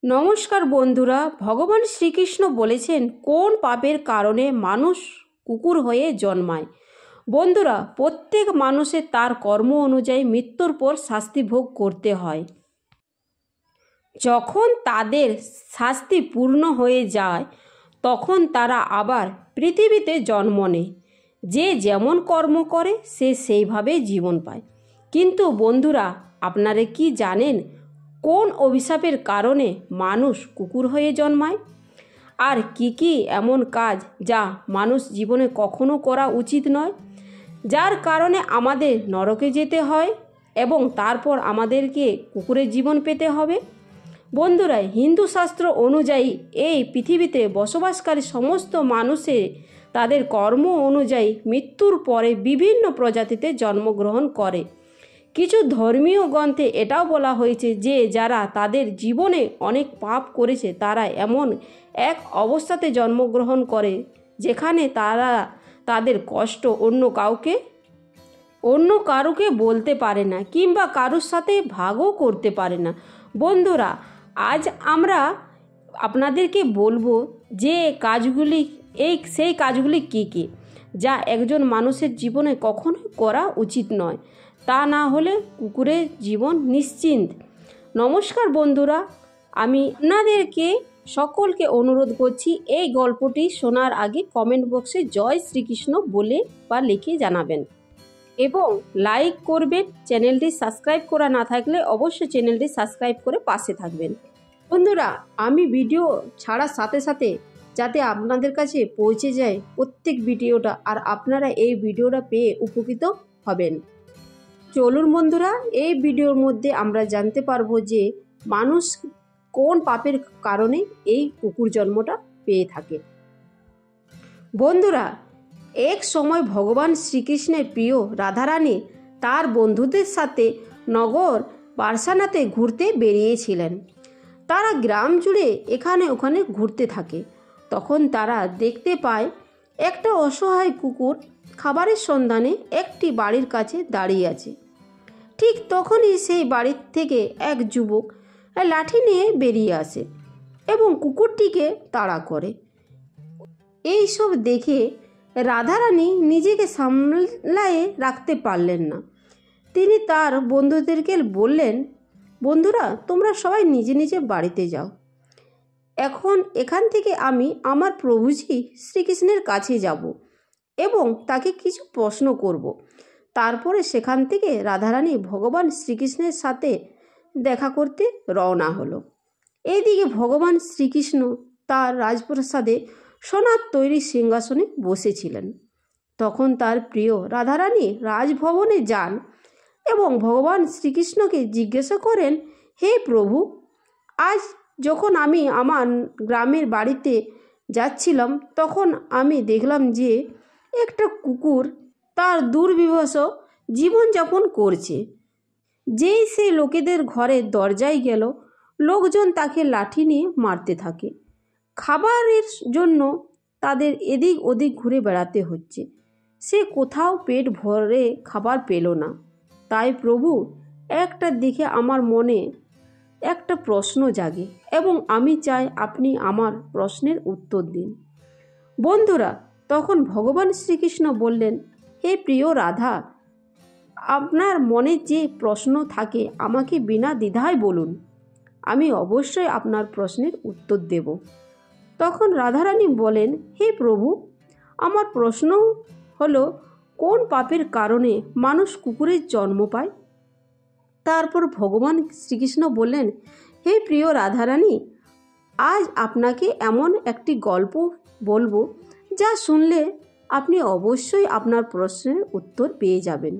নমস্কার বন্ধুরা, ভগবান শ্রীকৃষ্ণ বলেছেন কোন পাপের কারণে মানুষ কুকুর হয়ে জন্মায়। বন্ধুরা, প্রত্যেক মানুষের তার কর্ম অনুযায়ী মৃত্যুর পর শাস্তি ভোগ করতে হয়। যখন তাদের শাস্তি পূর্ণ হয়ে যায় তখন তারা আবার পৃথিবীতে জন্ম নেয়। যে যেমন কর্ম করে সে সেইভাবে জীবন পায়। কিন্তু বন্ধুরা, আপনারা কি জানেন কোন অভিশাপের কারণে মানুষ কুকুর হয়ে জন্মায়? আর কি এমন কাজ যা মানুষ জীবনে কখনো করা উচিত নয়, যার কারণে আমাদের নরকে যেতে হয় এবং তারপর আমাদেরকে কুকুরের জীবন পেতে হবে? বন্ধুরা, হিন্দু শাস্ত্র অনুযায়ী এই পৃথিবীতে বসবাসকারী সমস্ত মানুষের তাদের কর্ম অনুযায়ী মৃত্যুর পরে বিভিন্ন প্রজাতিতে জন্মগ্রহণ করে। কিছু ধর্মীয় গ্রন্থে এটাও বলা হয়েছে যে যারা তাদের জীবনে অনেক পাপ করেছে তারা এমন এক অবস্থাতে জন্মগ্রহণ করে যেখানে তারা তাদের কষ্ট অন্য কারুকে বলতে পারে না কিংবা কারুর সাথে ভাগও করতে পারে না। বন্ধুরা, আজ আমরা আপনাদেরকে বলবো যে সেই কাজগুলি কী যা একজন মানুষের জীবনে কখনোই করা উচিত নয়, তা না হলে কুকুরের জীবন নিশ্চিন্ত। নমস্কার বন্ধুরা, আমি আপনাদেরকে সকলকে অনুরোধ করছি এই গল্পটি শোনার আগে কমেন্ট বক্সে জয় শ্রীকৃষ্ণ বলে বা লিখে জানাবেন এবং লাইক করবেন। চ্যানেলটি সাবস্ক্রাইব করা না থাকলে অবশ্যই চ্যানেলটি সাবস্ক্রাইব করে পাশে থাকবেন। বন্ধুরা, আমি ভিডিও ছাড়ার সাথে সাথে যাতে আপনাদের কাছে পৌঁছে যায় প্রত্যেক ভিডিওটা, আর আপনারা এই ভিডিওটা পেয়ে উপকৃত হবেন। চলুন বন্ধুরা, এই ভিডিওর মধ্যে আমরা জানতে পারবো যে মানুষ কোন পাপের কারণে এই কুকুর জন্মটা পেয়ে থাকে। বন্ধুরা, এক সময় ভগবান শ্রীকৃষ্ণের প্রিয় রাধারানী তার বন্ধুদের সাথে নগর পার্সানাতে ঘুরতে বেরিয়েছিলেন। তারা গ্রাম জুড়ে এখানে ওখানে ঘুরতে থাকে। তখন তারা দেখতে পায় একটা অসহায় কুকুর খাবারের সন্ধানে একটি বাড়ির কাছে দাঁড়িয়ে আছে। ঠিক তখনই সেই বাড়ির থেকে এক যুবক লাঠি নিয়ে বেরিয়ে আসে এবং কুকুরটিকে তাড়া করে। এই সব দেখে রাধারানী নিজেকে সামলায়ে রাখতে পারলেন না। তিনি তার বন্ধুদেরকে বললেন, বন্ধুরা, তোমরা সবাই নিজে নিজে বাড়িতে যাও। এখান থেকে আমি আমার প্রভুজি শ্রীকৃষ্ণের কাছে যাব এবং তাকে কিছু প্রশ্ন করব। তারপরে সেখান থেকে রাধারানী ভগবান শ্রীকৃষ্ণের সাথে দেখা করতে রওনা হলো। এইদিকে ভগবান শ্রীকৃষ্ণ তার রাজপ্রাসাদে সোনার তৈরি সিংহাসনে বসেছিলেন। তখন তার প্রিয় রাধারানী রাজভবনে যান এবং ভগবান শ্রীকৃষ্ণকে জিজ্ঞাসা করেন, হে প্রভু, আজ যখন আমি আমার গ্রামের বাড়িতে যাচ্ছিলাম তখন আমি দেখলাম যে একটা কুকুর তার দুর্বিবশ জীবনযাপন করছে। যেই সে লোকেদের ঘরের দরজায় গেল, লোকজন তাকে লাঠি নিয়ে মারতে থাকে। খাবারের জন্য তাদের এদিক ওদিক ঘুরে বেড়াতে হচ্ছে। সে কোথাও পেট ভরে খাবার পেল না। তাই প্রভু, একটা দিকে আমার মনে একটা প্রশ্ন জাগে এবং আমি চাই আপনি আমার প্রশ্নের উত্তর দিন। বন্ধুরা, তখন ভগবান শ্রীকৃষ্ণ বললেন, হে প্রিয় রাধা, আপনার মনে যে প্রশ্ন থাকে আমাকে বিনা দ্বিধায় বলুন, আমি অবশ্যই আপনার প্রশ্নের উত্তর দেব। তখন রাধারানী বলেন, হে প্রভু, আমার প্রশ্ন হলো কোন পাপের কারণে মানুষ কুকুরের জন্ম পায়? তারপর ভগবান শ্রীকৃষ্ণ বললেন, হে প্রিয় রাধারানী, আজ আপনাকে এমন একটি গল্প বলবো যা শুনলে আপনি অবশ্যই আপনার প্রশ্নের উত্তর পেয়ে যাবেন।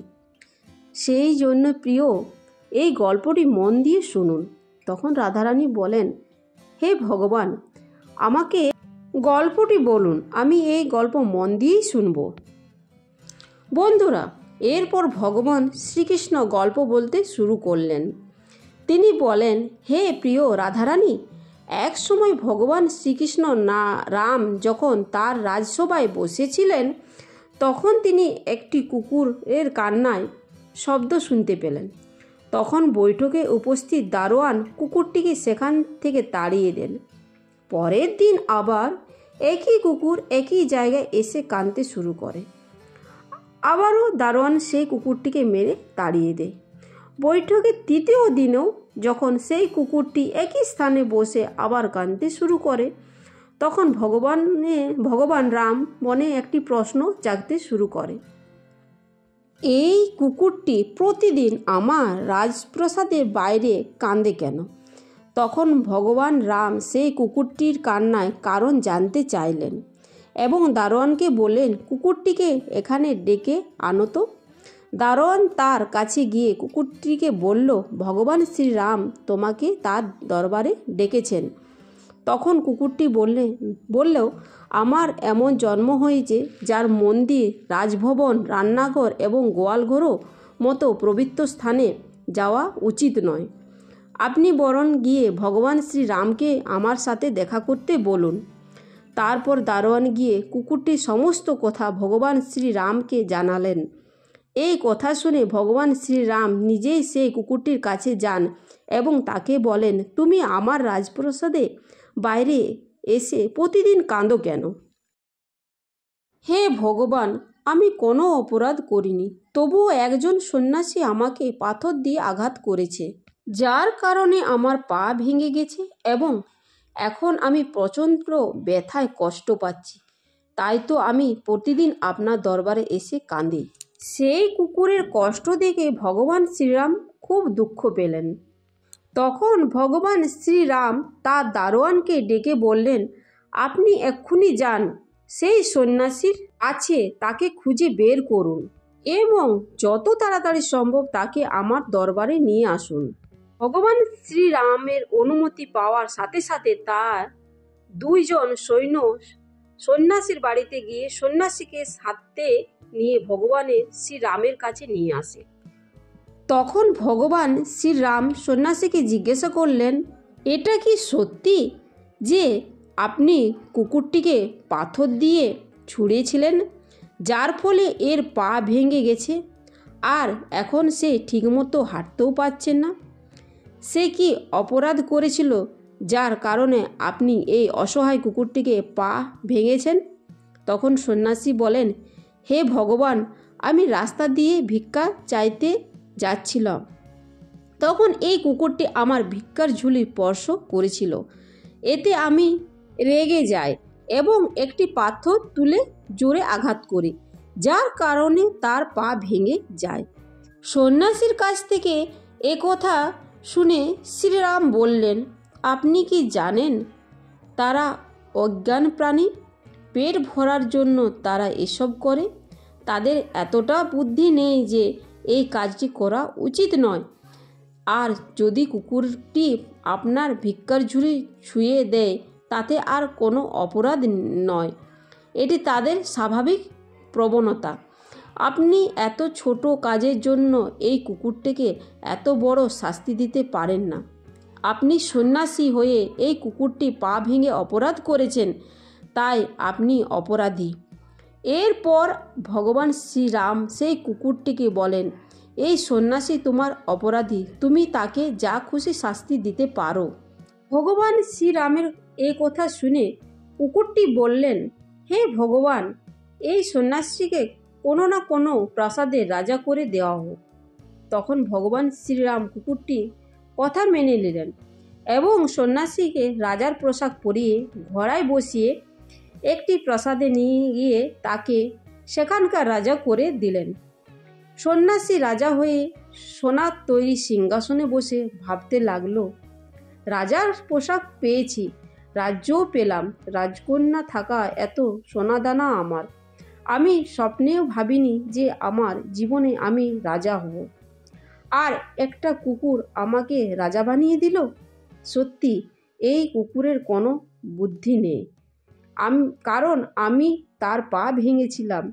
সেই জন্য প্রিয়, এই গল্পটি মন দিয়ে শুনুন। তখন রাধারানী বলেন, হে ভগবান, আমাকে গল্পটি বলুন, আমি এই গল্প মন দিয়েই শুনব। বন্ধুরা, এরপর ভগবান শ্রীকৃষ্ণ গল্প বলতে শুরু করলেন। তিনি বলেন, হে প্রিয় রাধারানী, এক সময় ভগবান শ্রীকৃষ্ণ রাম যখন তার রাজসভায় বসেছিলেন তখন তিনি একটি কুকুরের কান্নায় শব্দ শুনতে পেলেন। তখন বৈঠকে উপস্থিত দারোয়ান কুকুরটিকে সেখান থেকে তাড়িয়ে দেন। পরের দিন আবার একই কুকুর একই জায়গায় এসে কাঁদতে শুরু করে। আবারও দারোয়ান সেই কুকুরটিকে মেরে তাড়িয়ে দেয়। বৈঠকের তৃতীয় দিনেও যখন সেই কুকুরটি একই স্থানে বসে আবার কাঁদতে শুরু করে, তখন ভগবান রাম মনে একটি প্রশ্ন জাগতে শুরু করে। এই কুকুরটি প্রতিদিন আমার রাজপ্রাসাদের বাইরে কাঁদে কেন? তখন ভগবান রাম সেই কুকুরটির কান্নায় কারণ জানতে চাইলেন এবং দারোয়ানকে বললেন, কুকুরটিকে এখানে ডেকে আনো তো। দারোয়ান তার কাছে গিয়ে কুকুরটিকে বলল, ভগবান শ্রীরাম তোমাকে তার দরবারে ডেকেছেন। তখন কুকুরটি বললেও, আমার এমন জন্ম হয়েছে যার মন্দির, রাজভবন, রান্নাঘর এবং গোয়ালঘরও মতো পবিত্র স্থানে যাওয়া উচিত নয়। আপনি বরং গিয়ে ভগবান শ্রীরামকে আমার সাথে দেখা করতে বলুন। তারপর দারোয়ান গিয়ে কুকুরটির সমস্ত কথা ভগবান শ্রীরামকে জানালেন। এই কথা শুনে ভগবান শ্রীরাম নিজেই সেই কুকুরটির কাছে যান এবং তাকে বলেন, তুমি আমার রাজপ্রাসাদে বাইরে এসে প্রতিদিন কাঁদো কেন? হে ভগবান, আমি কোনো অপরাধ করিনি, তবুও একজন সন্ন্যাসী আমাকে পাথর দিয়ে আঘাত করেছে, যার কারণে আমার পা ভেঙে গেছে এবং এখন আমি প্রচণ্ড ব্যথায় কষ্ট পাচ্ছি। তাই তো আমি প্রতিদিন আপনার দরবারে এসে কাঁদি। সেই কুকুরের কষ্ট দেখে ভগবান শ্রীরাম খুব দুঃখ পেলেন। তখন ভগবান শ্রীরাম তার দারোয়ানকে ডেকে বললেন, আপনি এক্ষুনি যান, সেই সন্ন্যাসীর আছে তাকে খুঁজে বের করুন এবং যত তাড়াতাড়ি সম্ভব তাকে আমার দরবারে নিয়ে আসুন। ভগবান শ্রীরামের অনুমতি পাওয়ার সাথে সাথে তার দুইজন সৈন্য সন্ন্যাসীর বাড়িতে গিয়ে সন্ন্যাসীকে সাথে নিয়ে ভগবানের শ্রীরামের কাছে নিয়ে আসে। তখন ভগবান শ্রীরাম সন্ন্যাসীকে জিজ্ঞাসা করলেন, এটা কি সত্যি যে আপনি কুকুরটিকে পাথর দিয়ে ছুঁড়েছিলেন, যার ফলে এর পা ভেঙে গেছে আর এখন সে ঠিকমতো হাঁটতেও পারছেন না? সে কি অপরাধ করেছিল যার কারণে আপনি এই অসহায় কুকুরটিকে পা ভেঙেছেন? তখন সন্ন্যাসী বলেন, হে ভগবান, আমি রাস্তা দিয়ে ভিক্ষা চাইতে যাচ্ছিলাম, তখন এই কুকুরটি আমার ভিক্ষার ঝুলি স্পর্শ করেছিল। এতে আমি রেগে যাই এবং একটি পাথর তুলে জোরে আঘাত করি, যার কারণে তার পা ভেঙে যায়। সন্ন্যাসীর কাছ থেকে কথা শুনে শ্রীরাম বললেন, আপনি কি জানেন তারা অজ্ঞান প্রাণী? পেট ভরার জন্য তারা এসব করে। তাদের এতটা বুদ্ধি নেই যে এই কাজটি করা উচিত নয়। আর যদি কুকুরটি আপনার ভিক্ষার ঝুড়ি ছুঁয়ে দেয় তাতে আর কোনো অপরাধ নয়, এটি তাদের স্বাভাবিক প্রবণতা। আপনি এত ছোট কাজের জন্য এই কুকুরটিকে এত বড় শাস্তি দিতে পারেন না। আপনি সন্ন্যাসী হয়ে এই কুকুরটি পা ভেঙে অপরাধ করেছেন, তাই আপনি অপরাধী। এরপর ভগবান শ্রীরাম সেই কুকুরটিকে বলেন, এই সন্ন্যাসী তোমার অপরাধী, তুমি তাকে যা খুশি শাস্তি দিতে পারো। ভগবান শ্রীরামের এই কথা শুনে কুকুরটি বললেন, হে ভগবান, এই সন্ন্যাসীকে কোনো না কোনো প্রাসাদের রাজা করে দেওয়া হোক। তখন ভগবান শ্রীরাম কুকুরটি কথা মেনে নিলেন এবং সন্ন্যাসীকে রাজার পোশাক পরিয়ে ঘোড়ায় বসিয়ে একটি প্রাসাদে নিয়ে গিয়ে তাকে সেখানকার রাজা করে দিলেন। সন্ন্যাসী রাজা হয়ে সোনার তৈরি সিংহাসনে বসে ভাবতে লাগলো, রাজার পোশাক পেয়েছি, রাজ্যও পেলাম, রাজকন্যা থাকা এত সোনাদানা আমার। আমি স্বপ্নেও ভাবিনি যে আমার জীবনে আমি রাজা হব, আর একটা কুকুর আমাকে রাজা বানিয়ে দিল। সত্যি এই কুকুরের কোনো বুদ্ধি নেই। কারণ আমি তার পা ভেঙেছিলাম,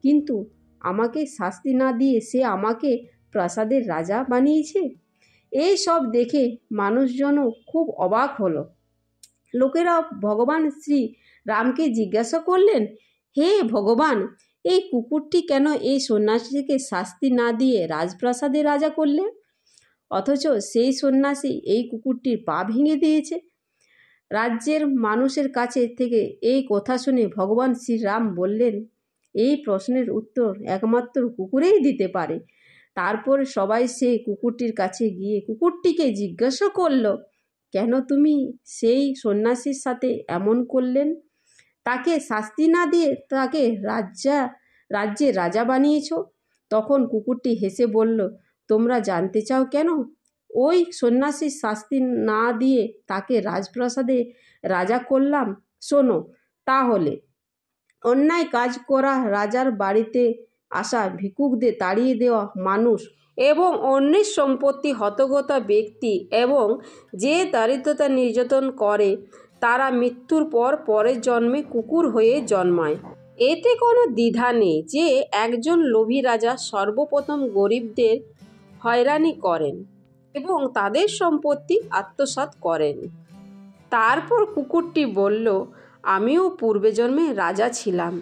কিন্তু আমাকে শাস্তি না দিয়ে সে আমাকে প্রাসাদের রাজা বানিয়েছে। এই সব দেখে মানুষজনও খুব অবাক হলো। লোকেরা ভগবান শ্রী রামকে জিজ্ঞাসা করলেন, হে ভগবান, এই কুকুরটি কেন এই সন্ন্যাসীকে শাস্তি না দিয়ে রাজপ্রাসাদে রাজা করলে? অথচ সেই সন্ন্যাসী এই কুকুরটির পা ভেঙে দিয়েছে। রাজ্যের মানুষের কাছে থেকে এই কথা শুনে ভগবান শ্রীরাম বললেন, এই প্রশ্নের উত্তর একমাত্র কুকুরেই দিতে পারে। তারপর সবাই সেই কুকুরটির কাছে গিয়ে কুকুরটিকে জিজ্ঞাসা করল, কেন তুমি সেই সন্ন্যাসীর সাথে এমন করলেন? তাকে শাস্তি না দিয়ে তাকে রাজ্যের রাজা বানিয়েছ। তখন কুকুরটি হেসে বলল, তোমরা জানতে চাও কেন? ওই সন্ন্যাসীর শাস্তি না দিয়ে তাকে রাজপ্রাসাদে রাজা করলাম। শোনো তাহলে, অন্যায় কাজ করা, রাজার বাড়িতে আসা ভিক্ষুকদের তাড়িয়ে দেওয়া মানুষ এবং অন্যের সম্পত্তি হতগত ব্যক্তি এবং যে দারিদ্রতা নির্যাতন করে তারা মৃত্যুর পর পরের জন্মে কুকুর হয়ে জন্মায়। এতে কোনো দ্বিধা নেই যে একজন লোভী রাজা সর্বপ্রথম গরিবদের হয়রানি করেন এবং তাদের সম্পত্তি আত্মসাৎ করেন। তারপর কুকুরটি বলল, আমিও পূর্বে জন্মে রাজা ছিলাম।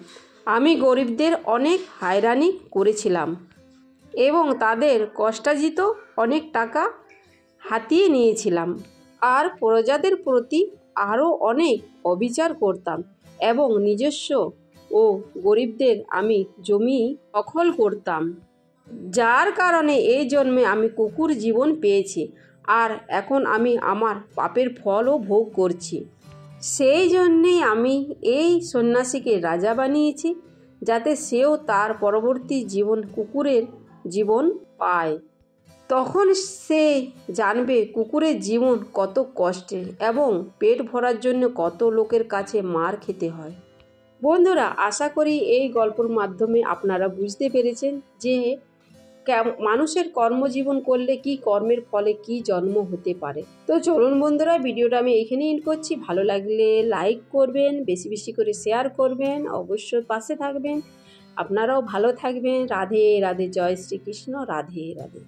আমি গরিবদের অনেক হয়রানি করেছিলাম এবং তাদের কষ্টার্জিত অনেক টাকা হাতিয়ে নিয়েছিলাম, আর প্রজাদের প্রতি আরও অনেক অবিচার করতাম এবং নিজস্ব ও গরিবদের আমি জমি দখল করতাম, যার কারণে এই জন্মে আমি কুকুর জীবন পেয়েছি, আর এখন আমি আমার পাপের ফলও ভোগ করছি। সেই জন্যেই আমি এই সন্ন্যাসীকে রাজা বানিয়েছি, যাতে সেও তার পরবর্তী জীবন কুকুরের জীবন পায়। তখন সে জানবে কুকুরের জীবন কত কষ্টের এবং পেট ভরার জন্য কত লোকের কাছে মার খেতে হয়। বন্ধুরা, আশা করি এই গল্পের মাধ্যমে আপনারা বুঝতে পেরেছেন যে মানুষের কর্মজীবন করলে কি কর্মের ফলে কি জন্ম হতে পারে। তো চলুন বন্ধুরা, ভিডিওটা আমি এখানে এন্ড করছি। ভালো লাগলে লাইক করবেন, বেশি বেশি করে শেয়ার করবেন, অবশ্যই পাশে থাকবেন। আপনারাও ভালো থাকবেন। রাধে রাধে। জয় শ্রীকৃষ্ণ। রাধে রাধে।